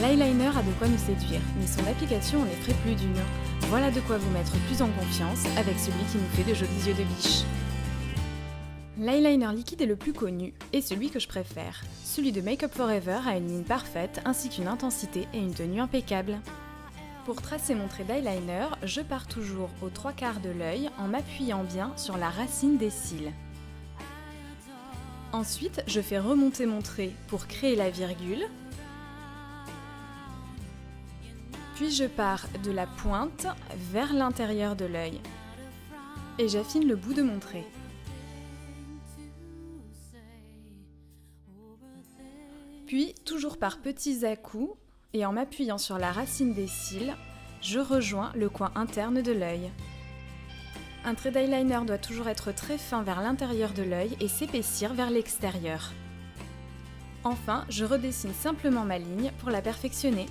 L'eyeliner a de quoi nous séduire, mais son application en effraie plus d'une. Voilà de quoi vous mettre plus en confiance avec celui qui nous fait de jolis yeux de biche. L'eyeliner liquide est le plus connu et celui que je préfère. Celui de Make Up For Ever a une ligne parfaite ainsi qu'une intensité et une tenue impeccable. Pour tracer mon trait d'eyeliner, je pars toujours aux 3/4 de l'œil en m'appuyant bien sur la racine des cils. Ensuite, je fais remonter mon trait pour créer la virgule. Puis je pars de la pointe vers l'intérieur de l'œil. Et j'affine le bout de mon trait. Puis, toujours par petits à-coups, et en m'appuyant sur la racine des cils, je rejoins le coin interne de l'œil. Un trait d'eyeliner doit toujours être très fin vers l'intérieur de l'œil et s'épaissir vers l'extérieur. Enfin, je redessine simplement ma ligne pour la perfectionner.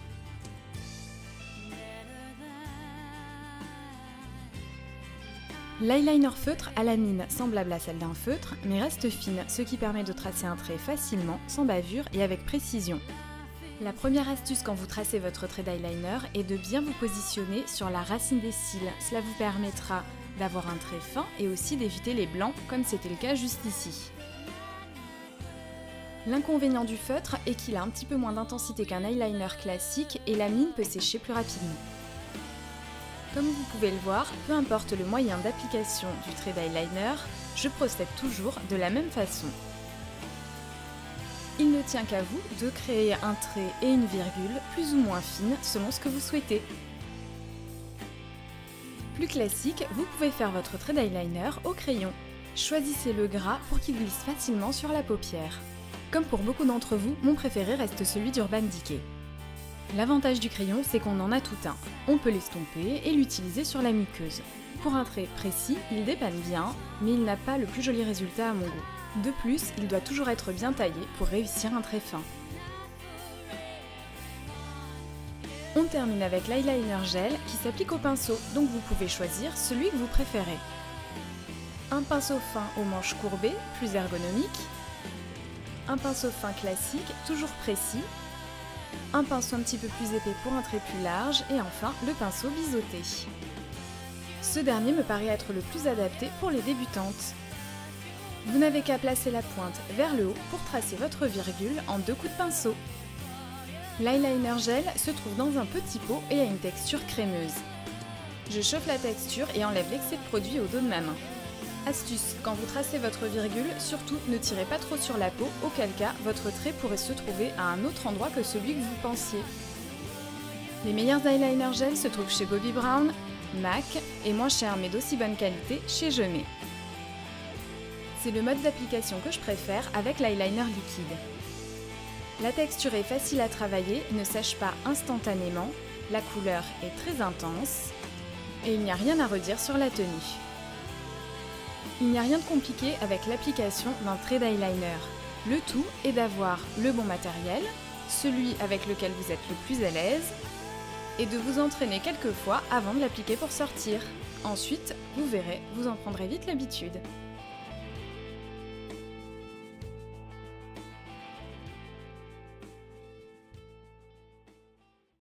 L'eyeliner feutre a la mine semblable à celle d'un feutre, mais reste fine, ce qui permet de tracer un trait facilement, sans bavure et avec précision. La première astuce quand vous tracez votre trait d'eyeliner est de bien vous positionner sur la racine des cils. Cela vous permettra d'avoir un trait fin et aussi d'éviter les blancs, comme c'était le cas juste ici. L'inconvénient du feutre est qu'il a un petit peu moins d'intensité qu'un eyeliner classique et la mine peut sécher plus rapidement. Comme vous pouvez le voir, peu importe le moyen d'application du trait d'eyeliner, je procède toujours de la même façon. Il ne tient qu'à vous de créer un trait et une virgule plus ou moins fines selon ce que vous souhaitez. Plus classique, vous pouvez faire votre trait d'eyeliner au crayon. Choisissez le gras pour qu'il glisse facilement sur la paupière. Comme pour beaucoup d'entre vous, mon préféré reste celui d'Urban Decay. L'avantage du crayon, c'est qu'on en a tout un. On peut l'estomper et l'utiliser sur la muqueuse. Pour un trait précis, il dépanne bien, mais il n'a pas le plus joli résultat à mon goût. De plus, il doit toujours être bien taillé pour réussir un trait fin. On termine avec l'eyeliner gel qui s'applique au pinceau, donc vous pouvez choisir celui que vous préférez. Un pinceau fin aux manches courbées, plus ergonomique. Un pinceau fin classique, toujours précis. Un pinceau un petit peu plus épais pour un trait plus large et enfin le pinceau biseauté. Ce dernier me paraît être le plus adapté pour les débutantes. Vous n'avez qu'à placer la pointe vers le haut pour tracer votre virgule en 2 coups de pinceau. L'eyeliner gel se trouve dans un petit pot et a une texture crémeuse. Je chauffe la texture et enlève l'excès de produit au dos de ma main. Astuce, quand vous tracez votre virgule, surtout ne tirez pas trop sur la peau, auquel cas votre trait pourrait se trouver à un autre endroit que celui que vous pensiez. Les meilleurs eyeliner gel se trouvent chez Bobbi Brown, MAC et moins cher mais d'aussi bonne qualité chez Gemay. C'est le mode d'application que je préfère avec l'eyeliner liquide. La texture est facile à travailler, ne sèche pas instantanément, la couleur est très intense et il n'y a rien à redire sur la tenue. Il n'y a rien de compliqué avec l'application d'un trait d'eyeliner. Le tout est d'avoir le bon matériel, celui avec lequel vous êtes le plus à l'aise, et de vous entraîner quelques fois avant de l'appliquer pour sortir. Ensuite, vous verrez, vous en prendrez vite l'habitude.